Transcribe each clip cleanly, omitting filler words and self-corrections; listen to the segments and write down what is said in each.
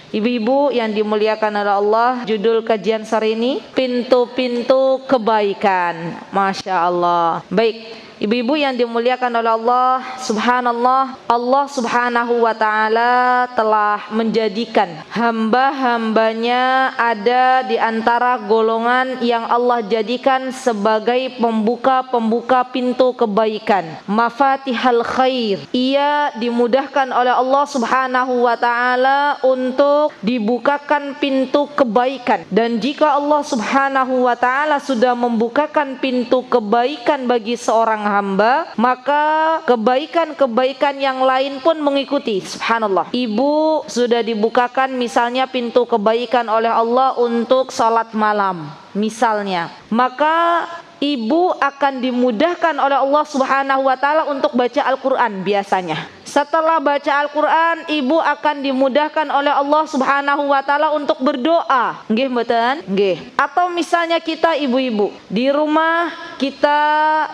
Ibu-ibu yang dimuliakan oleh Allah, judul kajian sore ini pintu-pintu kebaikan. Masya Allah. Baik, ibu-ibu yang dimuliakan oleh Allah, subhanallah, Allah subhanahu wa ta'ala telah menjadikan hamba-hambanya ada di antara golongan yang Allah jadikan sebagai pembuka-pembuka pintu kebaikan, mafatihal khair. Ia dimudahkan oleh Allah subhanahu wa ta'ala untuk dibukakan pintu kebaikan. Dan jika Allah subhanahu wa ta'ala sudah membukakan pintu kebaikan bagi seorang hamba, maka kebaikan-kebaikan yang lain pun mengikuti. Subhanallah. Ibu sudah dibukakan misalnya pintu kebaikan oleh Allah untuk salat malam misalnya, maka ibu akan dimudahkan oleh Allah subhanahu wa ta'ala untuk baca Al-Quran biasanya. Setelah baca Al-Quran, ibu akan dimudahkan oleh Allah subhanahu wa ta'ala untuk berdoa. Nggih mboten? Nggih. Atau misalnya kita ibu-ibu di rumah, kita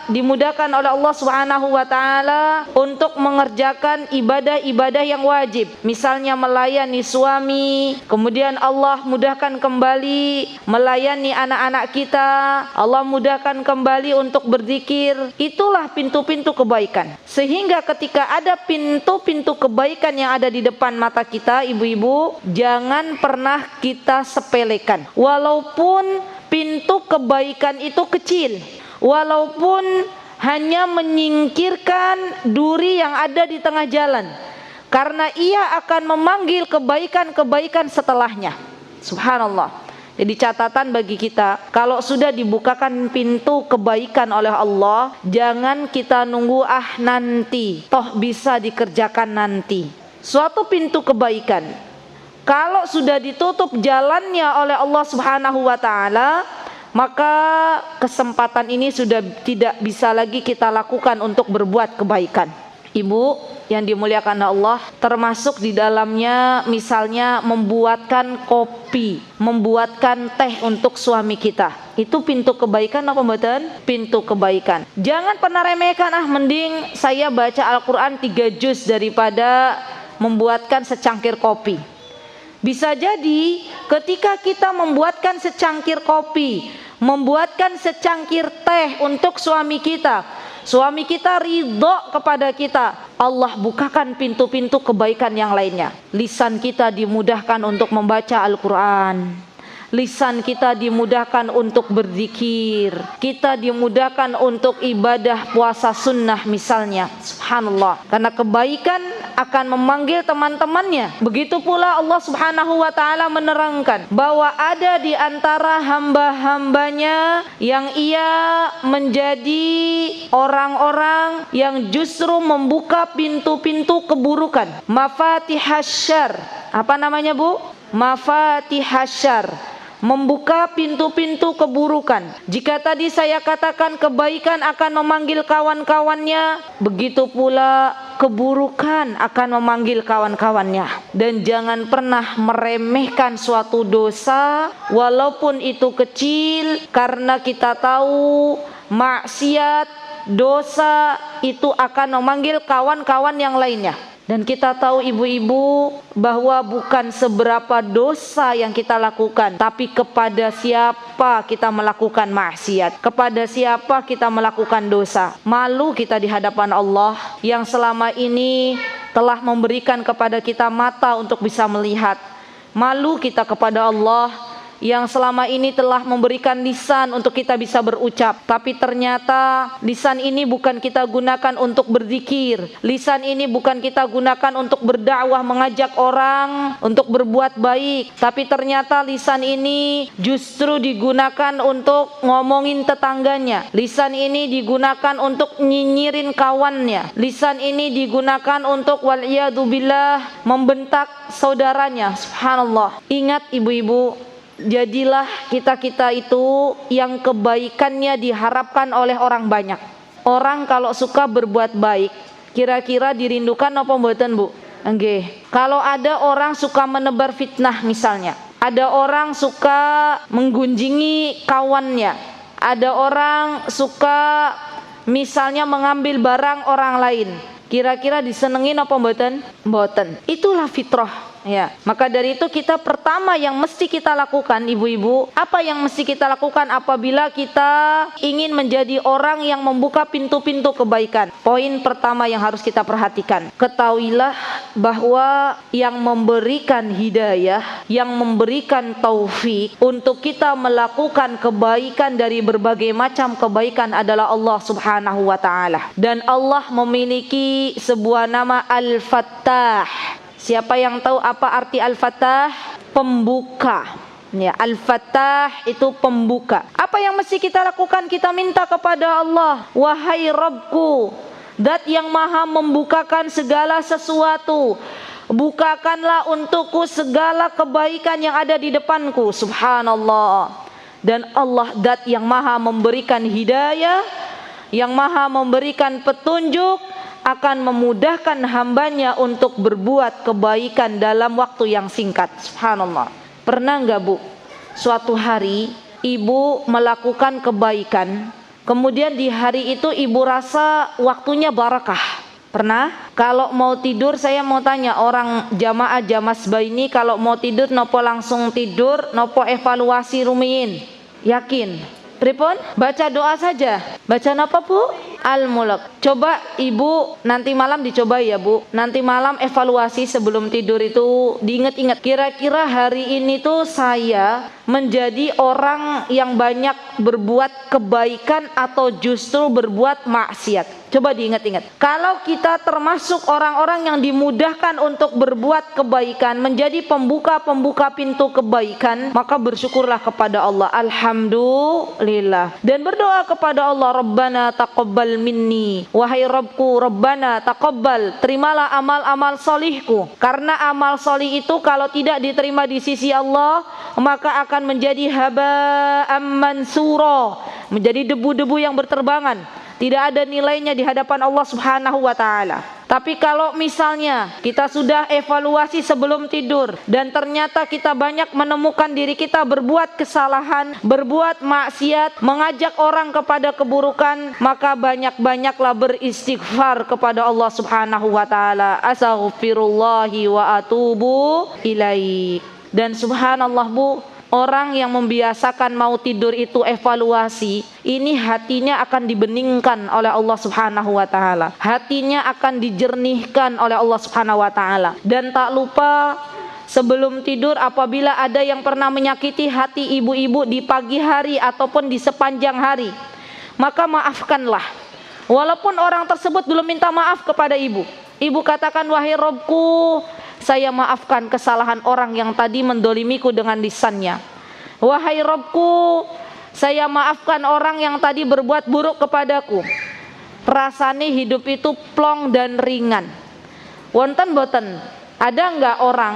dimudahkan oleh Allah subhanahu wa ta'ala untuk mengerjakan ibadah-ibadah yang wajib. Misalnya melayani suami, kemudian Allah mudahkan kembali melayani anak-anak kita, Allah mudahkan kembali untuk berzikir. Itulah pintu-pintu kebaikan. Sehingga ketika ada pintu-pintu kebaikan yang ada di depan mata kita, ibu-ibu, jangan pernah kita sepelekan. Walaupun pintu kebaikan itu kecil, walaupun hanya menyingkirkan duri yang ada di tengah jalan, karena ia akan memanggil kebaikan-kebaikan setelahnya. Subhanallah. Jadi catatan bagi kita, kalau sudah dibukakan pintu kebaikan oleh Allah, jangan kita nunggu nanti, toh bisa dikerjakan nanti. Suatu pintu kebaikan, kalau sudah ditutup jalannya oleh Allah subhanahu wa ta'ala, maka kesempatan ini sudah tidak bisa lagi kita lakukan untuk berbuat kebaikan. Ibu yang dimuliakan Allah, termasuk di dalamnya misalnya membuatkan kopi, membuatkan teh untuk suami kita. Itu pintu kebaikan apa mboten? Pintu kebaikan. Jangan pernah remehkan, mending saya baca Al-Quran 3 juz daripada membuatkan secangkir kopi. Bisa jadi ketika kita membuatkan secangkir kopi, membuatkan secangkir teh untuk suami kita, suami kita ridho kepada kita, Allah bukakan pintu-pintu kebaikan yang lainnya. Lisan kita dimudahkan untuk membaca Al-Quran, lisan kita dimudahkan untuk berzikir, kita dimudahkan untuk ibadah puasa sunnah misalnya. Subhanallah. Karena kebaikan akan memanggil teman-temannya. Begitu pula Allah subhanahu wa ta'ala menerangkan bahwa ada di antara hamba-hambanya yang ia menjadi orang-orang yang justru membuka pintu-pintu keburukan. Mafatihasy-syarr. Apa namanya, Bu? Mafatihasy-syarr. Membuka pintu-pintu keburukan. Jika tadi saya katakan kebaikan akan memanggil kawan-kawannya, begitu pula keburukan akan memanggil kawan-kawannya. Dan jangan pernah meremehkan suatu dosa walaupun itu kecil, karena kita tahu maksiat, dosa itu akan memanggil kawan-kawan yang lainnya. Dan kita tahu ibu-ibu bahwa bukan seberapa dosa yang kita lakukan, tapi kepada siapa kita melakukan maksiat, kepada siapa kita melakukan dosa. Malu kita di hadapan Allah yang selama ini telah memberikan kepada kita mata untuk bisa melihat. Malu kita kepada Allah yang selama ini telah memberikan lisan untuk kita bisa berucap, tapi ternyata lisan ini bukan kita gunakan untuk berzikir, lisan ini bukan kita gunakan untuk berdakwah, mengajak orang untuk berbuat baik, tapi ternyata lisan ini justru digunakan untuk ngomongin tetangganya, lisan ini digunakan untuk nyinyirin kawannya, lisan ini digunakan untuk waliyadzubillah membentak saudaranya. Subhanallah. Ingat ibu-ibu, jadilah kita-kita itu yang kebaikannya diharapkan oleh orang banyak. Orang kalau suka berbuat baik, kira-kira dirindukan apa mboten, Bu? Nggih. Kalau ada orang suka menebar fitnah misalnya, ada orang suka menggunjingi kawannya, ada orang suka misalnya mengambil barang orang lain, kira-kira disenengin apa mboten? Mboten. Itulah fitrah. Ya, maka dari itu kita pertama yang mesti kita lakukan, ibu-ibu, apa yang mesti kita lakukan apabila kita ingin menjadi orang yang membuka pintu-pintu kebaikan? Poin pertama yang harus kita perhatikan, ketahuilah bahwa yang memberikan hidayah, yang memberikan taufik untuk kita melakukan kebaikan dari berbagai macam kebaikan adalah Allah Subhanahu wa taala. Dan Allah memiliki sebuah nama Al-Fattah. Siapa yang tahu apa arti Al-Fattah? Pembuka. Ya, Al-Fattah itu pembuka. Apa yang mesti kita lakukan? Kita minta kepada Allah, wahai Rabbku, Zat yang maha membukakan segala sesuatu, bukakanlah untukku segala kebaikan yang ada di depanku. Subhanallah. Dan Allah Zat yang maha memberikan hidayah, yang maha memberikan petunjuk, akan memudahkan hambanya untuk berbuat kebaikan dalam waktu yang singkat. Subhanallah. Pernah enggak Bu, suatu hari ibu melakukan kebaikan, kemudian di hari itu ibu rasa waktunya barakah? Pernah? Kalau mau tidur, saya mau tanya orang jamaah Jamas Baini, kalau mau tidur nopo langsung tidur, nopo evaluasi rumiin? Yakin? Pripun? Baca doa saja. Baca apa Bu? Al-Mulk. Coba ibu nanti malam dicoba ya Bu. Nanti malam evaluasi sebelum tidur itu diingat-ingat. Kira-kira hari ini tuh saya menjadi orang yang banyak berbuat kebaikan atau justru berbuat maksiat. Coba diingat-ingat. Kalau kita termasuk orang-orang yang dimudahkan untuk berbuat kebaikan, menjadi pembuka-pembuka pintu kebaikan, maka bersyukurlah kepada Allah. Alhamdulillah. Dan berdoa kepada Allah, Rabbana taqabbal minni. Wahai Rabbku, Rabbana taqabbal, terimalah amal-amal solihku. Karena amal solih itu kalau tidak diterima di sisi Allah, maka akan menjadi haba'am mansura, menjadi debu-debu yang berterbangan. Tidak ada nilainya di hadapan Allah Subhanahu wa taala. Tapi kalau misalnya kita sudah evaluasi sebelum tidur dan ternyata kita banyak menemukan diri kita berbuat kesalahan, berbuat maksiat, mengajak orang kepada keburukan, maka banyak-banyaklah beristighfar kepada Allah Subhanahu wa taala. Astaghfirullahi wa atubu ilaih. Dan subhanallah Bu, orang yang membiasakan mau tidur itu evaluasi, ini hatinya akan dibeningkan oleh Allah Subhanahu wa taala. Hatinya akan dijernihkan oleh Allah Subhanahu wa taala. Dan tak lupa sebelum tidur apabila ada yang pernah menyakiti hati ibu-ibu di pagi hari ataupun di sepanjang hari, maka maafkanlah. Walaupun orang tersebut belum minta maaf kepada ibu. Ibu katakan, wahai Robku, saya maafkan kesalahan orang yang tadi mendolimiku dengan lisannya. Wahai Robku, saya maafkan orang yang tadi berbuat buruk kepadaku. Rasane hidup itu plong dan ringan. Wonten boten, ada enggak orang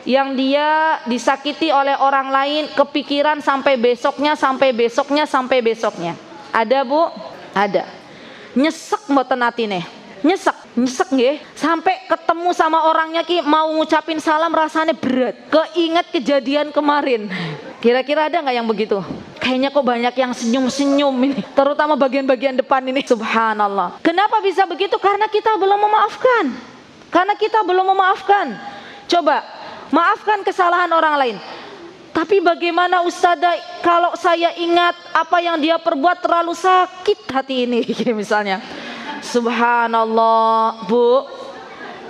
yang dia disakiti oleh orang lain kepikiran sampai besoknya, sampai besoknya, sampai besoknya? Ada Bu? Ada. Nyesek mboten atine. Nyesek nggih, sampai ketemu sama orangnya ki mau ngucapin salam rasanya berat, keinget kejadian kemarin. Kira-kira ada nggak yang begitu? Kayaknya kok banyak yang senyum-senyum ini, terutama bagian-bagian depan ini. Subhanallah. Kenapa bisa begitu? Karena kita belum memaafkan. Coba maafkan kesalahan orang lain. Tapi bagaimana Ustazah kalau saya ingat apa yang dia perbuat terlalu sakit hati ini misalnya. Subhanallah Bu,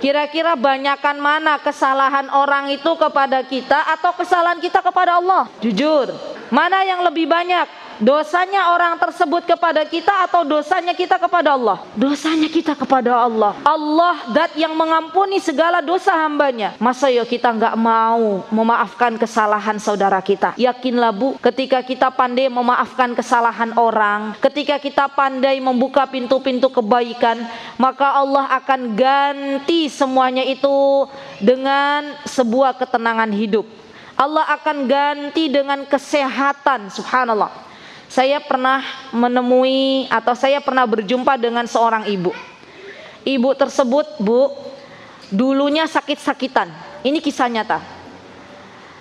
kira-kira banyakan mana kesalahan orang itu kepada kita atau kesalahan kita kepada Allah? Jujur, mana yang lebih banyak? Dosanya orang tersebut kepada kita atau dosanya kita kepada Allah? Dosanya kita kepada Allah. Allah Zat yang mengampuni segala dosa hambanya. Masa ya kita nggak mau memaafkan kesalahan saudara kita? Yakinlah Bu, ketika kita pandai memaafkan kesalahan orang, ketika kita pandai membuka pintu-pintu kebaikan, maka Allah akan ganti semuanya itu dengan sebuah ketenangan hidup. Allah akan ganti dengan kesehatan. Subhanallah. Saya pernah menemui atau saya pernah berjumpa dengan seorang ibu. Ibu tersebut Bu, dulunya sakit-sakitan. Ini kisah nyata.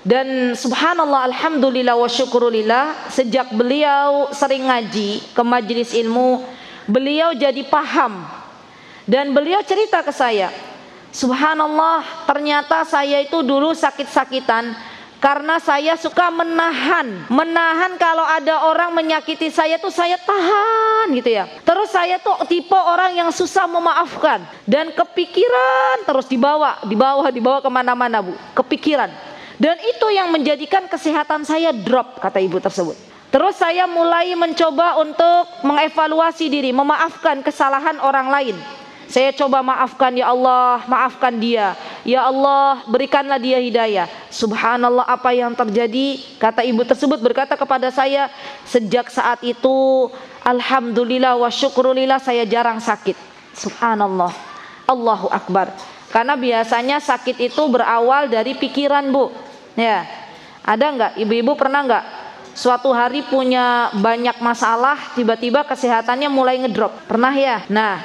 Dan subhanallah, alhamdulillah wa syukurillah, sejak beliau sering ngaji ke majelis ilmu, beliau jadi paham. Dan beliau cerita ke Subhanallah, ternyata saya itu dulu sakit-sakitan karena saya suka menahan kalau ada orang menyakiti saya tuh saya tahan gitu ya. Terus saya tuh tipe orang yang susah memaafkan dan kepikiran terus dibawa kemana-mana Bu, kepikiran. Dan itu yang menjadikan kesehatan saya drop, kata ibu tersebut. Terus saya mulai mencoba untuk mengevaluasi diri, memaafkan kesalahan orang lain. Saya coba maafkan, ya Allah, maafkan dia. Ya Allah, berikanlah dia hidayah. Subhanallah, apa yang terjadi? Kata ibu tersebut berkata kepada saya, sejak saat itu, alhamdulillah wa syukrulillah, saya jarang sakit. Subhanallah, Allahu Akbar. Karena biasanya sakit itu berawal dari pikiran Bu. Ya, ada nggak ibu-ibu pernah nggak suatu hari punya banyak masalah, tiba-tiba kesehatannya mulai ngedrop? Pernah ya? Nah,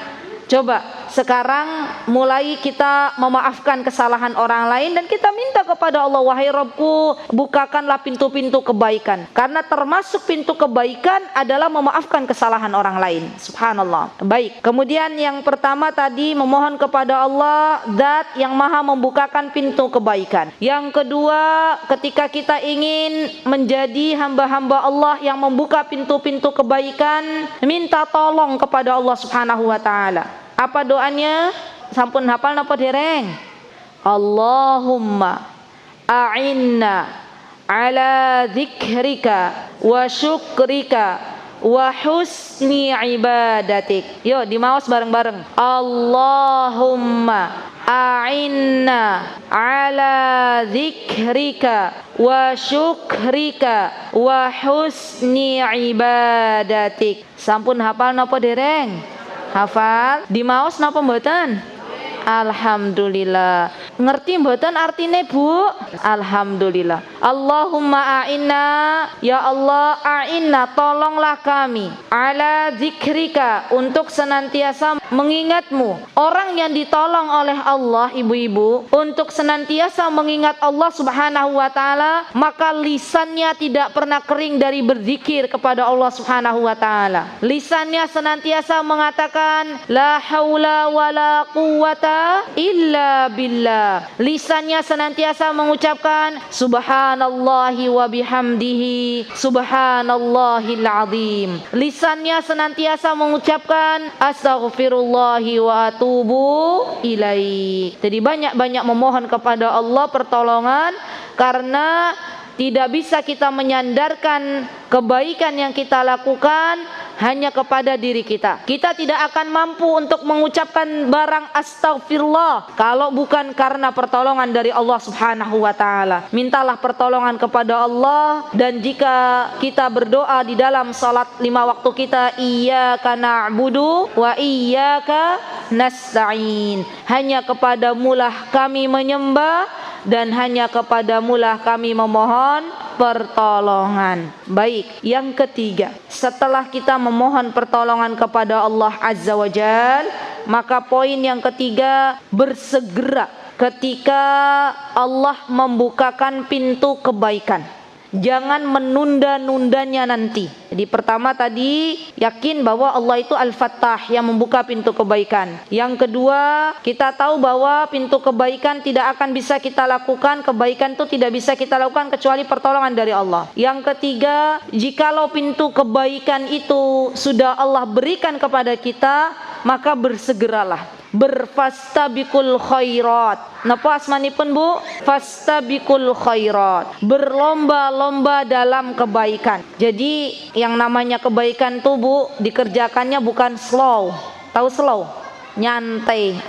coba sekarang mulai kita memaafkan kesalahan orang lain dan kita minta kepada Allah, wahai Rabbku, bukakanlah pintu-pintu kebaikan. Karena termasuk pintu kebaikan adalah memaafkan kesalahan orang lain. Subhanallah. Baik. Kemudian yang pertama tadi memohon kepada Allah, Zat yang Maha membukakan pintu kebaikan. Yang kedua, ketika kita ingin menjadi hamba-hamba Allah yang membuka pintu-pintu kebaikan, minta tolong kepada Allah Subhanahu wa taala. Apa doanya? Sampun hafal napa dereng? Allahumma a'inna ala dzikrika wa syukrika wa husni ibadatik. Yuk dimaos bareng-bareng. Allahumma a'inna ala dzikrika wa syukrika wa husni ibadatik. Sampun hafal napa dereng? Hafal? Dimaos napa mboten? Alhamdulillah. Ngerti mboten artine Bu? Alhamdulillah. Allahumma a'inna, ya Allah a'inna, tolonglah kami, ala zikrika, untuk senantiasa mengingatmu. Orang yang ditolong oleh Allah, ibu-ibu, untuk senantiasa mengingat Allah Subhanahu wa taala, maka lisannya tidak pernah kering dari berzikir kepada Allah Subhanahu wa taala. Lisannya senantiasa mengatakan la haula wala quwata illa billah. Lisannya senantiasa mengucapkan subhanallahi wa bihamdihi subhanallahil azim. Lisannya senantiasa mengucapkan astaghfirullahi wa atubu ilaih. Jadi banyak-banyak memohon kepada Allah pertolongan, karena tidak bisa kita menyandarkan kebaikan yang kita lakukan hanya kepada diri kita. Kita tidak akan mampu untuk mengucapkan barang astagfirullah kalau bukan karena pertolongan dari Allah Subhanahu wa taala. Mintalah pertolongan kepada Allah, dan jika kita berdoa di dalam salat 5 waktu kita, iyyaka na'budu wa iyyaka nasta'in. Hanya kepadamulah kami menyembah dan hanya kepadamulah kami memohon pertolongan. Baik, yang ketiga, setelah kita memohon pertolongan kepada Allah Azza wa Jal, maka poin yang ketiga, bersegera ketika Allah membukakan pintu kebaikan. Jangan menunda-nundanya nanti. Jadi pertama tadi, yakin bahwa Allah itu Al-Fattah, yang membuka pintu kebaikan. Yang kedua, kita tahu bahwa pintu kebaikan tidak akan bisa kita lakukan, kebaikan itu tidak bisa kita lakukan kecuali pertolongan dari Allah. Yang ketiga, jikalau pintu kebaikan itu sudah Allah berikan kepada kita, maka bersegeralah, berfastabiqul khairat. Napa asmanipun Bu? Fastabiqul khairat, berlomba-lomba dalam kebaikan. Jadi yang namanya kebaikan tuh Bu, dikerjakannya bukan slow. Tahu slow? Nyantai,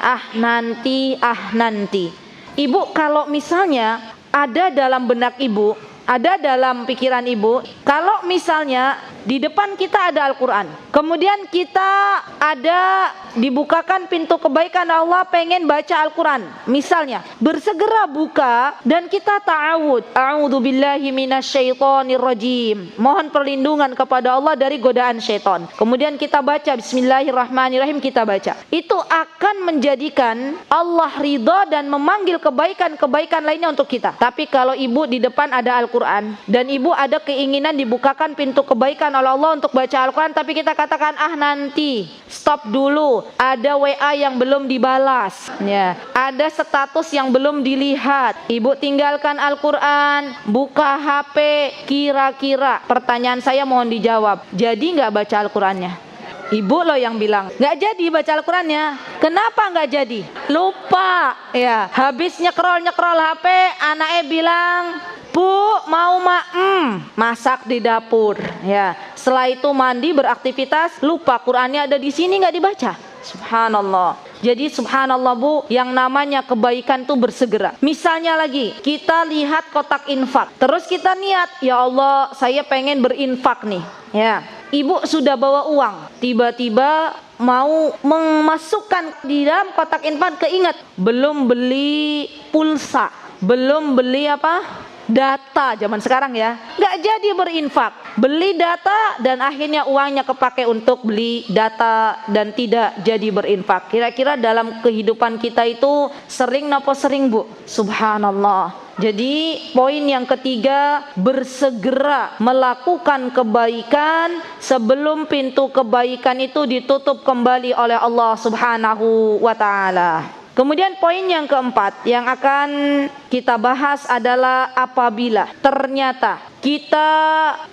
nanti. Ibu kalau misalnya ada dalam benak ibu, ada dalam pikiran ibu, kalau misalnya di depan kita ada Al-Quran, kemudian kita ada dibukakan pintu kebaikan, Allah pengen baca Al-Quran, misalnya bersegera buka dan kita ta'awud, a'udzubillahi minasyaitonirrajim, mohon perlindungan kepada Allah dari godaan syaitan. Kemudian kita baca bismillahirrahmanirrahim, kita baca, itu akan menjadikan Allah ridha dan memanggil kebaikan-kebaikan lainnya untuk kita. Tapi kalau ibu di depan ada Al-Quran dan ibu ada keinginan dibukakan pintu kebaikan dimuliakan oleh Allah untuk baca Al-Quran, tapi kita katakan nanti, stop dulu, ada WA yang belum dibalas, ya, ada status yang belum dilihat, ibu tinggalkan Al-Quran, buka HP. Kira-kira pertanyaan saya mohon dijawab, jadi nggak baca Al-Qurannya? Ibu loh yang bilang nggak jadi baca Al-Qurannya. Kenapa nggak jadi? Lupa, ya. Habis nyekrol HP, anaknya bilang, Bu, mau masak di dapur, ya. Setelah itu mandi, beraktivitas, lupa Qurannya ada di sini nggak dibaca. Subhanallah. Jadi subhanallah Bu, yang namanya kebaikan tuh bersegera. Misalnya lagi, kita lihat kotak infak, terus kita niat, ya Allah, saya pengen berinfak nih, ya. Ibu sudah bawa uang, tiba-tiba mau memasukkan di dalam kotak infak, keingat belum beli pulsa, belum beli data zaman sekarang, ya, nggak jadi berinfak, beli data dan akhirnya uangnya kepake untuk beli data dan tidak jadi berinfak. Kira-kira dalam kehidupan kita itu sering napa sering Bu? Subhanallah. Jadi poin yang ketiga, bersegera melakukan kebaikan sebelum pintu kebaikan itu ditutup kembali oleh Allah Subhanahu wa ta'ala. Kemudian poin yang keempat yang akan kita bahas adalah apabila ternyata kita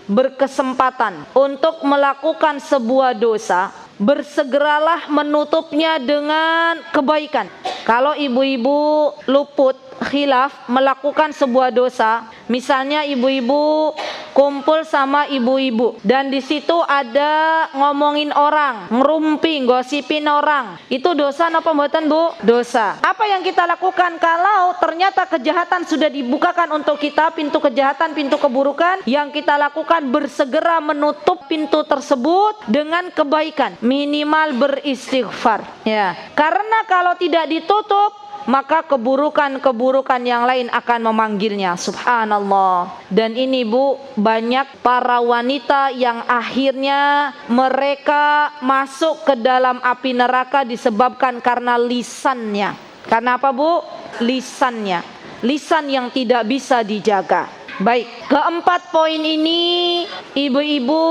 berkesempatan untuk melakukan sebuah dosa, bersegeralah menutupnya dengan kebaikan. Kalau ibu-ibu luput khilaf melakukan sebuah dosa, misalnya ibu-ibu kumpul sama ibu-ibu dan di situ ada ngomongin orang, ngerumpi, gosipin orang, itu dosa apa mboten Bu? Dosa. Apa yang kita lakukan kalau ternyata kejahatan sudah dibukakan untuk kita, pintu kejahatan, pintu keburukan, yang kita lakukan bersegera menutup pintu tersebut dengan kebaikan, minimal beristighfar, ya. Karena kalau tidak ditutup, maka keburukan-keburukan yang lain akan memanggilnya. Subhanallah. Dan ini Bu, banyak para wanita yang akhirnya mereka masuk ke dalam api neraka disebabkan karena lisannya. Karena apa Bu? Lisannya. Lisan yang tidak bisa dijaga. Baik, keempat poin ini ibu-ibu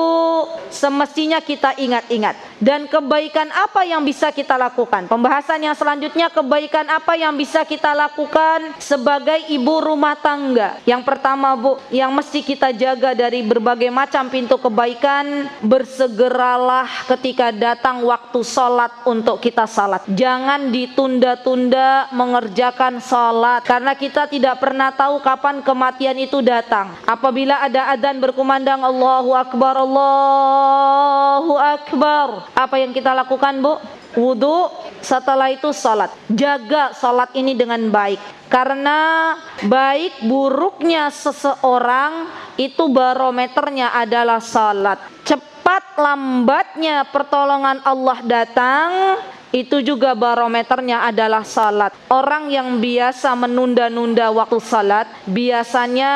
semestinya kita ingat-ingat. Dan kebaikan apa yang bisa kita lakukan? Pembahasan yang selanjutnya, kebaikan apa yang bisa kita lakukan sebagai ibu rumah tangga. Yang pertama Bu, yang mesti kita jaga dari berbagai macam pintu kebaikan, bersegeralah ketika datang waktu sholat untuk kita salat. Jangan ditunda-tunda mengerjakan sholat, karena kita tidak pernah tahu kapan kematian itu datang. Apabila ada adzan berkumandang Allahu Akbar, Allahu Akbar, apa yang kita lakukan Bu? Wudu, setelah itu salat. Jaga salat ini dengan baik, karena baik buruknya seseorang itu barometernya adalah salat. Cepat lambatnya pertolongan Allah datang, itu juga barometernya adalah salat. Orang yang biasa menunda-nunda waktu salat, biasanya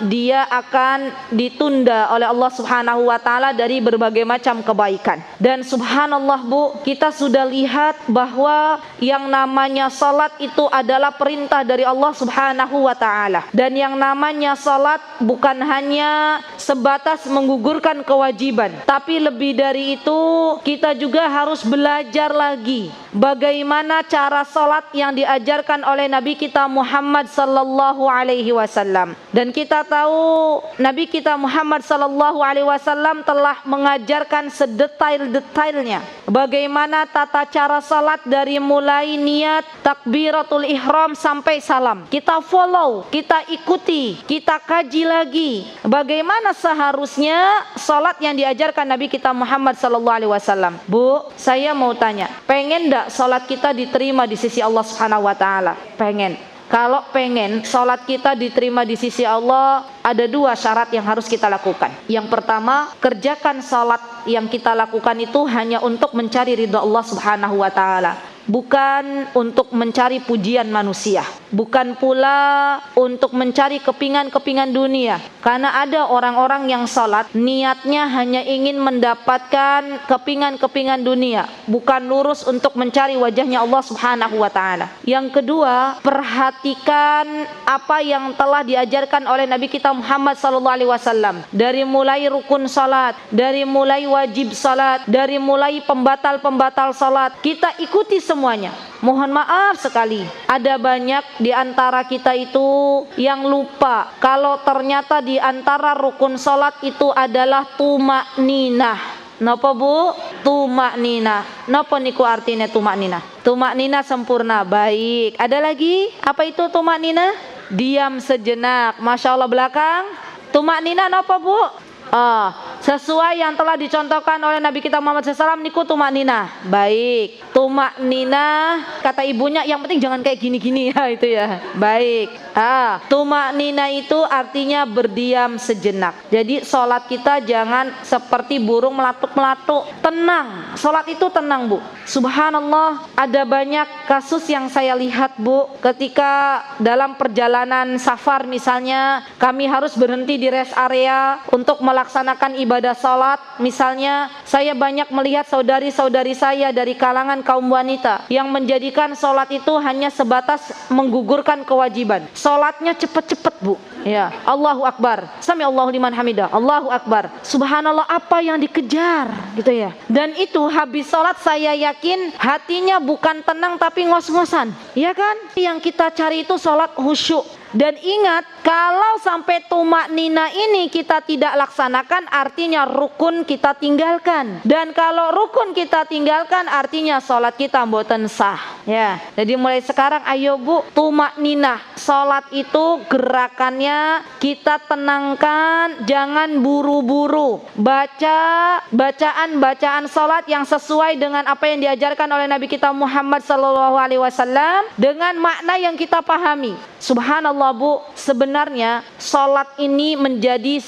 dia akan ditunda oleh Allah Subhanahu wa ta'ala dari berbagai macam kebaikan. Dan subhanallah Bu, kita sudah lihat bahwa yang namanya salat itu adalah perintah dari Allah Subhanahu wa ta'ala. Dan yang namanya salat bukan hanya sebatas menggugurkan kewajiban, tapi lebih dari itu kita juga harus belajar lagi bagaimana cara salat yang diajarkan oleh Nabi kita Muhammad sallallahu alaihi wasallam. Dan kita tahu Nabi kita Muhammad sallallahu alaihi wasallam telah mengajarkan sedetail-detailnya bagaimana tata cara salat dari mulai niat, takbiratul ihram sampai salam. Kita follow, kita ikuti, kita kaji lagi bagaimana seharusnya salat yang diajarkan Nabi kita Muhammad sallallahu alaihi wasallam. Bu, saya mau tanya, pengen enggak salat kita diterima di sisi Allah Subhanahu wa taala? Pengen. Kalau pengen salat kita diterima di sisi Allah, ada dua syarat yang harus kita lakukan. Yang pertama, kerjakan salat yang kita lakukan itu hanya untuk mencari ridha Allah Subhanahu wa taala, bukan untuk mencari pujian manusia. bukan pula untuk mencari kepingan-kepingan dunia. Karena ada orang-orang yang salat niatnya hanya ingin mendapatkan kepingan-kepingan dunia, bukan lurus untuk mencari wajahnya Allah Subhanahu wa taala. Yang kedua, perhatikan apa yang telah diajarkan oleh Nabi kita Muhammad sallallahu alaihi wasallam, dari mulai rukun salat, dari mulai wajib salat, dari mulai pembatal-pembatal salat, kita ikuti semuanya. Mohon maaf sekali, ada banyak di antara kita itu yang lupa kalau ternyata di antara rukun salat itu adalah tumakninah. Napa Bu? Tumakninah. Napa niku artinya tumakninah? Tumakninah sempurna. Baik. Ada lagi? Apa itu tumakninah? Diam sejenak. Masya Allah belakang. Tumakninah napa Bu? Sesuai yang telah dicontohkan oleh Nabi kita Muhammad SAW, niku tumakninah. Baik, tumakninah kata ibunya yang penting jangan kayak gini-gini ya, itu ya. Baik. Tumakninah itu artinya berdiam sejenak. Jadi sholat kita jangan seperti burung melatuk-melatuk. Tenang, sholat itu tenang Bu. Subhanallah, ada banyak kasus yang saya lihat Bu, ketika dalam perjalanan safar misalnya, kami harus berhenti di rest area untuk melaksanakan ibadah salat. Misalnya saya banyak melihat saudari-saudari saya dari kalangan kaum wanita yang menjadikan salat itu hanya sebatas menggugurkan kewajiban. Salatnya cepet-cepet Bu. Ya, Allahu Akbar, Sami Allahu liman hamidah, Allahu Akbar. Subhanallah, apa yang dikejar gitu ya. Dan itu habis salat saya yakin hatinya bukan tenang tapi ngos-ngosan. Ya kan? Yang kita cari itu salat khusyuk. Dan ingat, kalau sampai tumakninah ini kita tidak laksanakan, artinya rukun kita tinggalkan. Dan kalau rukun kita tinggalkan, artinya sholat kita mboten sah. Ya, jadi mulai sekarang ayo Bu, tumakninah. Sholat itu gerakannya kita tenangkan, jangan buru-buru. Baca bacaan-bacaan sholat yang sesuai dengan apa yang diajarkan oleh Nabi kita Muhammad SAW dengan makna yang kita pahami. Subhanallah Bu, sebenarnya sholat ini menjadi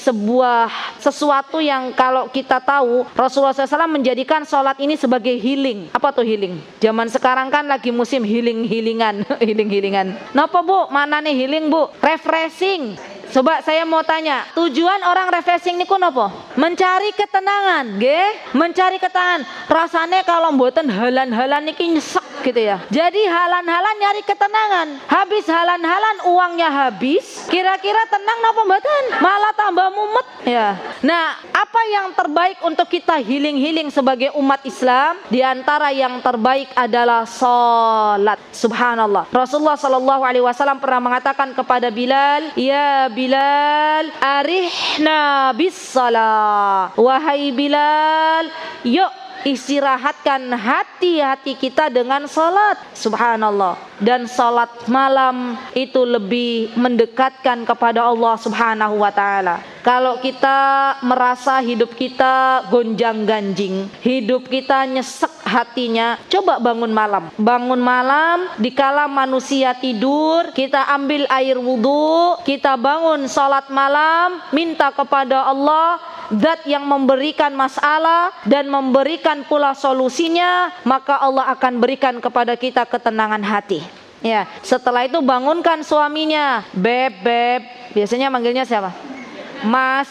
sesuatu yang kalau kita tahu Rasulullah SAW menjadikan sholat ini sebagai healing. Apa tuh healing? Zaman sekarang kan lagi musim healing-healingan. Healing-healingan. Napa Bu? Mana nih healing Bu? Refreshing. Coba saya mau tanya, tujuan orang refreshing niku napa? Mencari ketenangan, nggih? Mencari ketenangan. Rasanya kalau mboten halan-halan niki nyesek gitu ya. Jadi halan-halan nyari ketenangan. Habis halan-halan uangnya habis, kira-kira tenang napa mboten? Malah tambah mumet ya. Nah, apa yang terbaik untuk kita healing-healing sebagai umat Islam? Di antara yang terbaik adalah salat. Subhanallah. Rasulullah SAW pernah mengatakan kepada Bilal, "Ya Bilal, arihna bis salah." Wahai Bilal, yuk istirahatkan hati-hati kita dengan salat. Subhanallah. Dan salat malam itu lebih mendekatkan kepada Allah Subhanahu wa taala. Kalau kita merasa hidup kita gonjang-ganjing, hidup kita nyesek hatinya, coba bangun malam. Bangun malam dikala manusia tidur, kita ambil air wudu, kita bangun salat malam, minta kepada Allah, Zat yang memberikan masalah dan memberikan pula solusinya, maka Allah akan berikan kepada kita ketenangan hati. Ya, setelah itu bangunkan suaminya, beb, biasanya manggilnya siapa? Mas,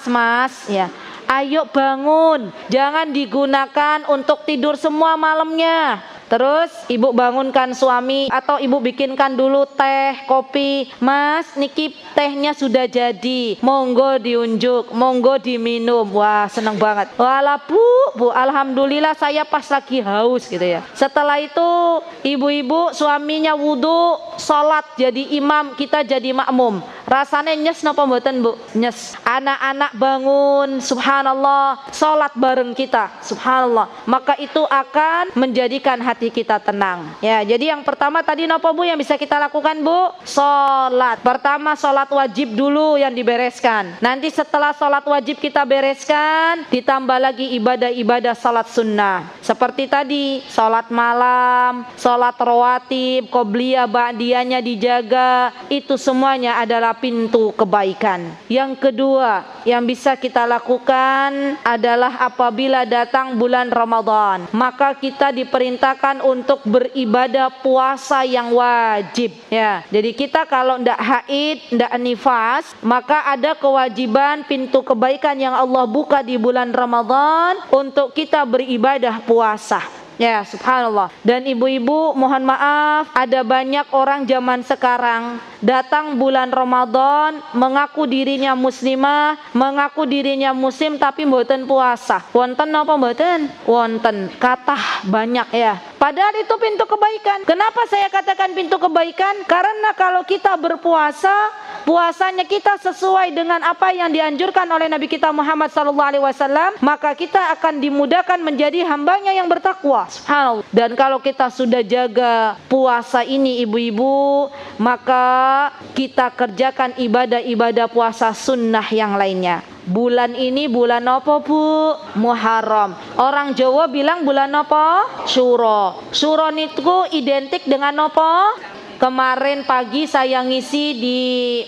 ya. Ayo bangun, jangan digunakan untuk tidur semua malamnya. Terus ibu bangunkan suami atau ibu bikinkan dulu teh, kopi. Mas, niki tehnya sudah jadi, monggo diunjuk, monggo diminum. Wah, senang banget. Walah bu, alhamdulillah saya pas lagi haus gitu ya. Setelah itu ibu-ibu suaminya wudu, sholat jadi imam, kita jadi makmum. Rasanya nyes napa mboten Bu? Nyes. Anak-anak bangun, subhanallah, sholat bareng kita, subhanallah. Maka itu akan menjadikan hati kita tenang. Ya, jadi yang pertama tadi napa Bu yang bisa kita lakukan Bu? Sholat. Pertama sholat wajib dulu yang dibereskan. Nanti setelah sholat wajib kita bereskan, ditambah lagi ibadah-ibadah sholat sunnah. Seperti tadi, sholat malam, sholat rawatib, qobliyah, ba'diyahnya dijaga. Itu semuanya adalah pintu kebaikan. Yang kedua yang bisa kita lakukan adalah apabila datang bulan Ramadan, maka kita diperintahkan untuk beribadah puasa yang wajib ya. Jadi kita kalau ndak haid, ndak nifas, maka ada kewajiban pintu kebaikan yang Allah buka di bulan Ramadan untuk kita beribadah puasa. Ya, subhanallah. Dan ibu-ibu mohon maaf, ada banyak orang zaman sekarang datang bulan Ramadan mengaku dirinya muslimah, mengaku dirinya muslim tapi mboten puasa. Wonten apa mboten? Wonten. Kathah banyak ya. Padahal itu pintu kebaikan. Kenapa saya katakan pintu kebaikan? Karena kalau kita berpuasa, puasanya kita sesuai dengan apa yang dianjurkan oleh Nabi kita Muhammad SAW, maka kita akan dimudahkan menjadi hambanya yang bertakwa. Subhanallah. Dan kalau kita sudah jaga puasa ini ibu-ibu, maka kita kerjakan ibadah-ibadah puasa sunnah yang lainnya. Bulan ini bulan apa Bu? Muharram. Orang Jawa bilang bulan apa? Syuro. Syuro itu identik dengan apa? Kemarin pagi saya ngisi di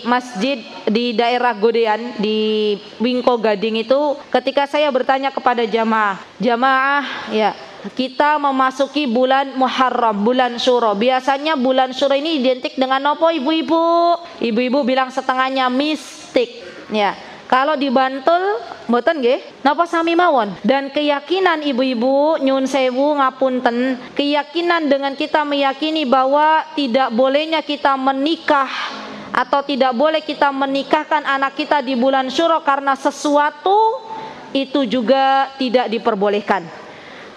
masjid di daerah Godean di Wingko Gading itu, ketika saya bertanya kepada jamaah ya, kita memasuki bulan Muharram, bulan Syuro. Biasanya bulan Syuro ini identik dengan apa ibu-ibu? Ibu-ibu bilang setengahnya mistik ya. Kalau di Bantul mboten nggih, napa sami mawon. Dan keyakinan ibu-ibu nyun sewu ngapunten, keyakinan dengan kita meyakini bahwa tidak bolehnya kita menikah atau tidak boleh kita menikahkan anak kita di bulan Syuro karena sesuatu itu juga tidak diperbolehkan.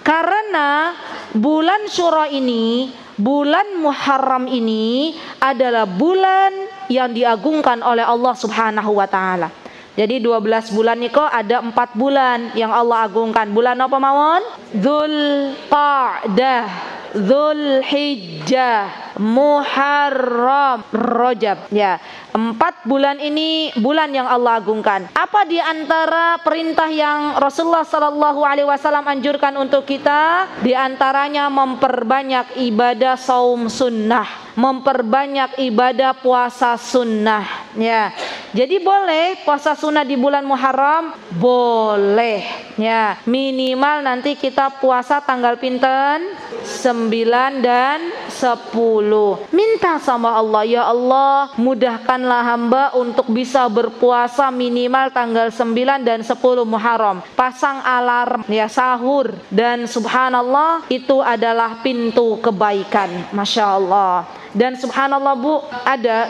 Karena bulan Syuro ini, bulan Muharram ini adalah bulan yang diagungkan oleh Allah Subhanahu wa taala. Jadi 12 bulan niko ada 4 bulan yang Allah agungkan. Bulan apa mawon? Dzulqa'dah, Dzulhijjah, Muharram, Rajab. Ya, 4 bulan ini bulan yang Allah agungkan. Apa di antara perintah yang Rasulullah SAW anjurkan untuk kita? Di antaranya memperbanyak ibadah saum sunnah, memperbanyak ibadah puasa sunnah. Ya, jadi boleh puasa sunnah di bulan Muharram? Boleh. Ya, minimal nanti kita puasa tanggal pinten? 9 dan 10. Minta sama Allah, ya Allah, mudahkanlah hamba untuk bisa berpuasa minimal tanggal 9 dan 10 Muharram. Pasang alarm ya, sahur, dan subhanallah itu adalah pintu kebaikan. Masya Allah. Dan subhanallah Bu,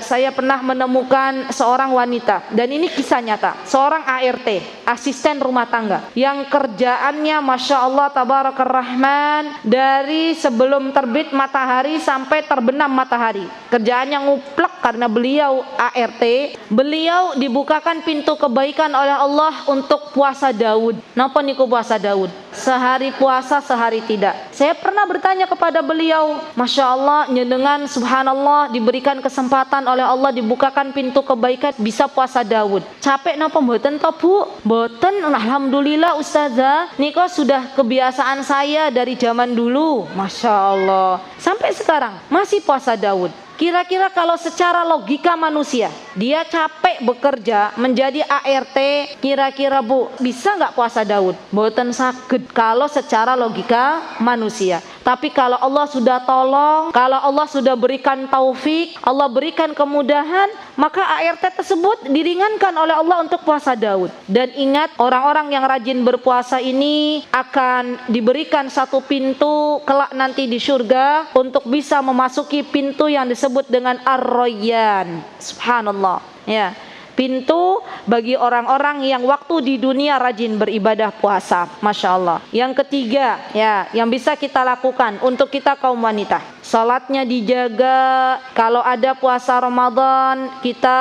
saya pernah menemukan seorang wanita, dan ini kisah nyata, seorang ART, asisten rumah tangga, yang kerjaannya Masya Allah Tabarakar Rahman, dari sebelum terbit matahari sampai terbenam matahari, kerjaannya nguplek. Karena beliau ART, beliau dibukakan pintu kebaikan oleh Allah untuk puasa Daud. Napa niku puasa Daud? Sehari puasa, sehari tidak. Saya pernah bertanya kepada beliau, Masya Allah, nyenengan subhanallah diberikan kesempatan oleh Allah, dibukakan pintu kebaikan, bisa puasa Daud. Capek napa mboten to Bu? Mboten, alhamdulillah Ustazah, niko sudah kebiasaan saya dari zaman dulu. Masya Allah, sampai sekarang masih puasa Daud. Kira-kira kalau secara logika manusia, dia capek bekerja menjadi ART, kira-kira Bu, bisa nggak puasa Daud? Mboten saged kalau secara logika manusia. Tapi kalau Allah sudah tolong, kalau Allah sudah berikan taufik, Allah berikan kemudahan, maka ART tersebut diringankan oleh Allah untuk puasa Daud. Dan ingat, orang-orang yang rajin berpuasa ini akan diberikan satu pintu kelak nanti di surga untuk bisa memasuki pintu yang disebut dengan Ar-Rayyan. Subhanallah. Ya. Pintu bagi orang-orang yang waktu di dunia rajin beribadah puasa. Masya Allah. Yang ketiga ya, yang bisa kita lakukan untuk kita kaum wanita, salatnya dijaga. Kalau ada puasa Ramadan kita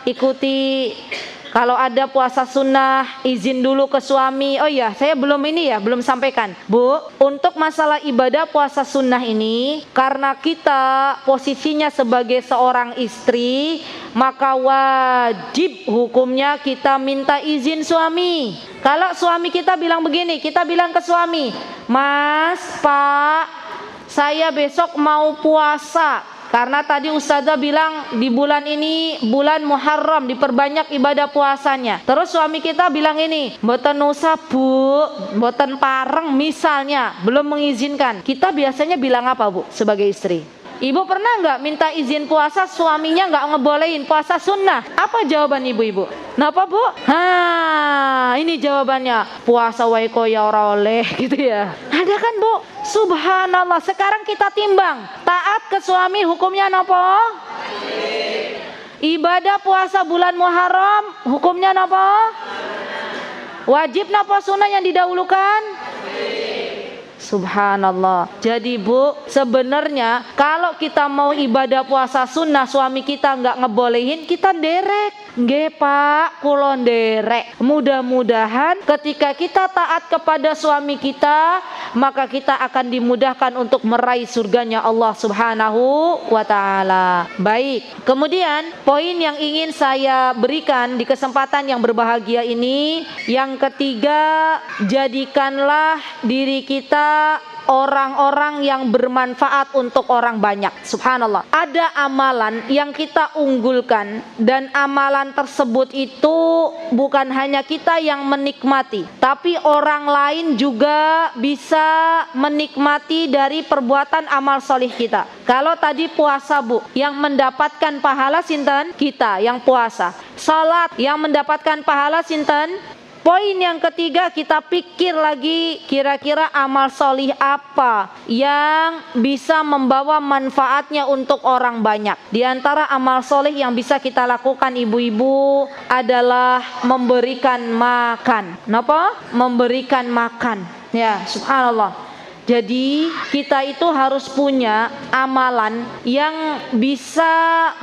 ikuti. Kalau ada puasa sunnah, izin dulu ke suami. Oh iya, saya belum sampaikan Bu, untuk masalah ibadah puasa sunnah ini, karena kita posisinya sebagai seorang istri, maka wajib hukumnya kita minta izin suami. Kalau suami kita bilang begini, kita bilang ke suami, Mas, Pak, saya besok mau puasa, Karena tadi Ustazah bilang di bulan ini bulan Muharram diperbanyak ibadah puasanya. Terus suami kita bilang ini, mboten usah Bu, mboten pareng misalnya, belum mengizinkan. Kita biasanya bilang apa Bu sebagai istri? Ibu pernah nggak minta izin puasa, suaminya nggak ngebolehin puasa sunnah? Apa jawaban ibu-ibu? Kenapa Bu? Ini jawabannya, puasa waiko ya ora oleh gitu ya. Ada kan Bu? Subhanallah. Sekarang kita timbang, taat ke suami hukumnya napa? Ibadah puasa bulan Muharram hukumnya napa? Wajib napa sunnah yang didahulukan? Subhanallah. Jadi Bu, sebenarnya kalau kita mau ibadah puasa sunnah, suami kita nggak ngebolehin, kita derek. Nggih Pak, kula nderek. Mudah-mudahan ketika kita taat kepada suami kita, maka kita akan dimudahkan untuk meraih surganya Allah Subhanahu wa taala. Baik. Kemudian poin yang ingin saya berikan di kesempatan yang berbahagia ini, yang ketiga, jadikanlah diri kita orang-orang yang bermanfaat untuk orang banyak. Subhanallah. Ada amalan yang kita unggulkan, dan amalan tersebut itu bukan hanya kita yang menikmati, tapi orang lain juga bisa menikmati dari perbuatan amal solih kita. Kalau tadi puasa Bu, yang mendapatkan pahala sinten? Kita yang puasa. Salat yang mendapatkan pahala sinten? Poin yang ketiga, kita pikir lagi kira-kira amal solih apa yang bisa membawa manfaatnya untuk orang banyak. Di antara amal solih yang bisa kita lakukan ibu-ibu adalah memberikan makan. Kenapa? Memberikan makan. Ya, subhanallah. Jadi kita itu harus punya amalan yang bisa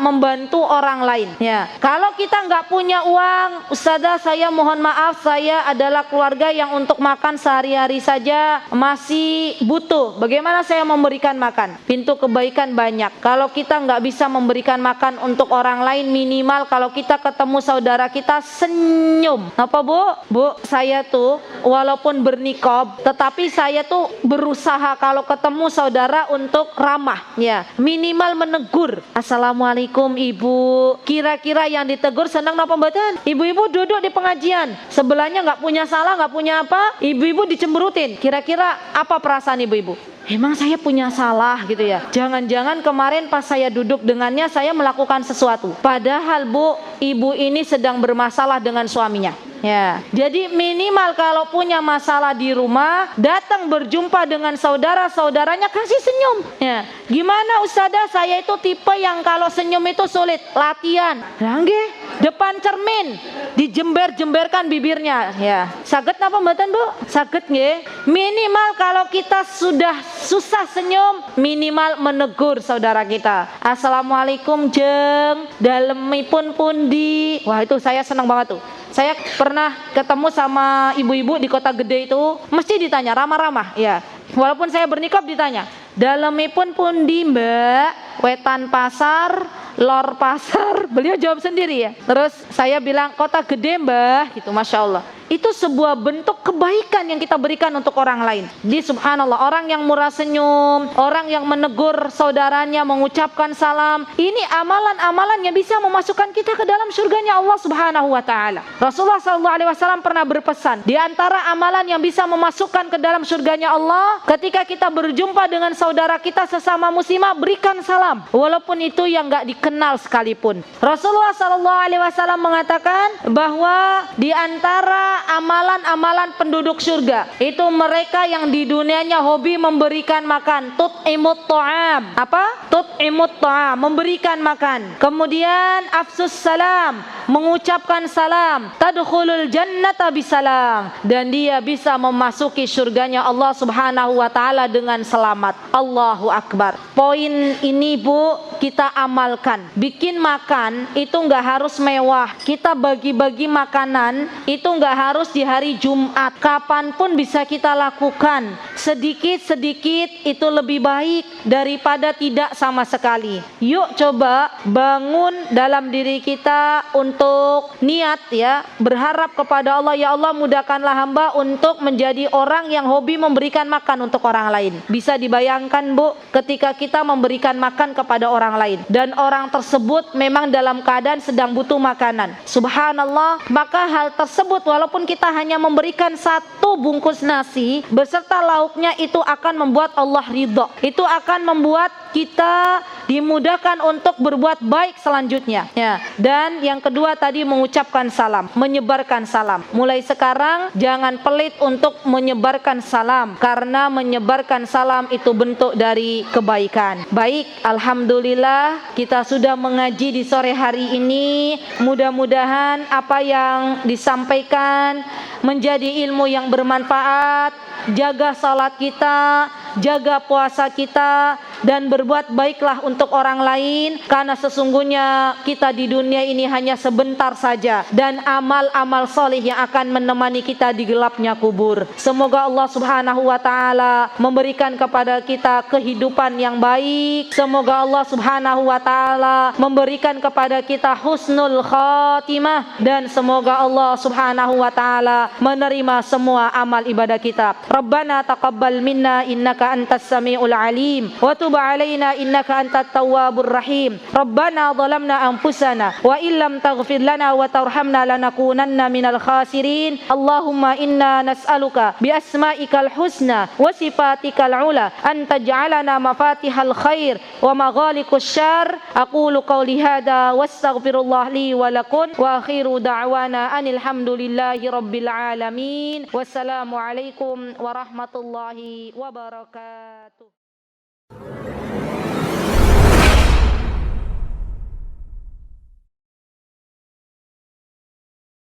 membantu orang lain. Ya, kalau kita nggak punya uang, Ustazah saya mohon maaf, saya adalah keluarga yang untuk makan sehari-hari saja masih butuh. Bagaimana saya memberikan makan? Pintu kebaikan banyak. Kalau kita nggak bisa memberikan makan untuk orang lain, minimal kalau kita ketemu saudara kita senyum. Apa Bu? Bu, saya tuh walaupun berniqab, tetapi saya tuh berusaha kalau ketemu saudara untuk ramah, ya minimal menegur, assalamualaikum Ibu. Kira-kira yang ditegur senang napa mboten? Ibu-ibu duduk di pengajian, sebelahnya nggak punya salah, nggak punya apa, ibu-ibu dicemberutin. Kira-kira apa perasaan ibu-ibu? Emang saya punya salah gitu ya? Jangan-jangan kemarin pas saya duduk dengannya saya melakukan sesuatu. Padahal Bu, ibu ini sedang bermasalah dengan suaminya. Ya, jadi minimal kalau punya masalah di rumah, datang berjumpa dengan saudara-saudaranya, kasih senyum. Ya, gimana Ustazah? Saya itu tipe yang kalau senyum itu sulit, latihan. Nggih, depan cermin, dijember-jemberkan bibirnya. Ya, saged napa mboten Bu? Saged nggih. Minimal kalau kita sudah susah senyum, minimal menegur saudara kita. Assalamualaikum jeng, dalemipun pundi. Wah, itu saya senang banget tuh. Saya pernah ketemu sama ibu-ibu di kota gede itu, mesti ditanya ramah-ramah, ya. Walaupun saya bernikah ditanya, dalemipun pundi Mbak? Wetan pasar, lor pasar. Beliau jawab sendiri ya. Terus saya bilang kota gede Mbah, gitu. Masya Allah. Itu sebuah bentuk kebaikan yang kita berikan untuk orang lain. Di subhanallah, orang yang murah senyum, orang yang menegur saudaranya, mengucapkan salam, ini amalan-amalan yang bisa memasukkan kita ke dalam surganya Allah Subhanahu wa taala. Rasulullah SAW pernah berpesan, di antara amalan yang bisa memasukkan ke dalam surganya Allah, ketika kita berjumpa dengan saudara kita sesama muslimah, berikan salam, walaupun itu yang enggak dikenal sekalipun. Rasulullah SAW mengatakan bahwa di antara amalan-amalan penduduk surga itu mereka yang di dunianya hobi memberikan makan, tut'imut ta'am. Apa? Tut'imut ta'am, memberikan makan. Kemudian afsus salam, mengucapkan salam, tadkhulul jannata bisalam, dan dia bisa memasuki surganya Allah Subhanahu wa taala dengan selamat. Allahu akbar. Poin ini Bu, kita amalkan. Bikin makan itu enggak harus mewah. Kita bagi-bagi makanan itu enggak harus di hari Jumat. Kapanpun bisa kita lakukan. Sedikit-sedikit itu lebih baik daripada tidak sama sekali. Yuk coba bangun dalam diri kita untuk niat ya, berharap kepada Allah, ya Allah mudahkanlah hamba untuk menjadi orang yang hobi memberikan makan untuk orang lain. Bisa dibayangkan Bu, ketika kita memberikan makan kepada orang lain dan orang tersebut memang dalam keadaan sedang butuh makanan. Subhanallah, maka hal tersebut walaupun kita hanya memberikan satu bungkus nasi beserta lauknya, itu akan membuat Allah ridho. Itu akan membuat kita dimudahkan untuk berbuat baik selanjutnya ya. Dan yang kedua tadi mengucapkan salam, menyebarkan salam. Mulai sekarang jangan pelit untuk menyebarkan salam, karena menyebarkan salam itu bentuk dari kebaikan. Baik, alhamdulillah kita sudah mengaji di sore hari ini. Mudah-mudahan apa yang disampaikan menjadi ilmu yang bermanfaat. Jaga salat kita, jaga puasa kita, dan berbuat baiklah untuk orang lain, karena sesungguhnya kita di dunia ini hanya sebentar saja, dan amal-amal soleh yang akan menemani kita di gelapnya kubur. Semoga Allah Subhanahu wa taala memberikan kepada kita kehidupan yang baik. Semoga Allah Subhanahu wa taala memberikan kepada kita husnul khatimah, dan semoga Allah Subhanahu wa taala menerima semua amal ibadah kita. Rabbana taqabbal minna innaka antas samiul alim wa tub alaina innaka antat tawwabur rahim. Rabbana zalamna anfusana wa illam taghfir lana wa tarhamna lanakunanna minal khasirin. Allahumma inna nas'aluka bi asma'ikal husna wa sifatikal ula an taj'alana mafatihal khair wa maghaliqus syarr. Aqulu qawli hadza wastaghfirullah li wa lakum wa akhiru da'wana anil hamdulillahi rabbil alamin. Wassalamu alaikum warahmatullahi wabarakatuh.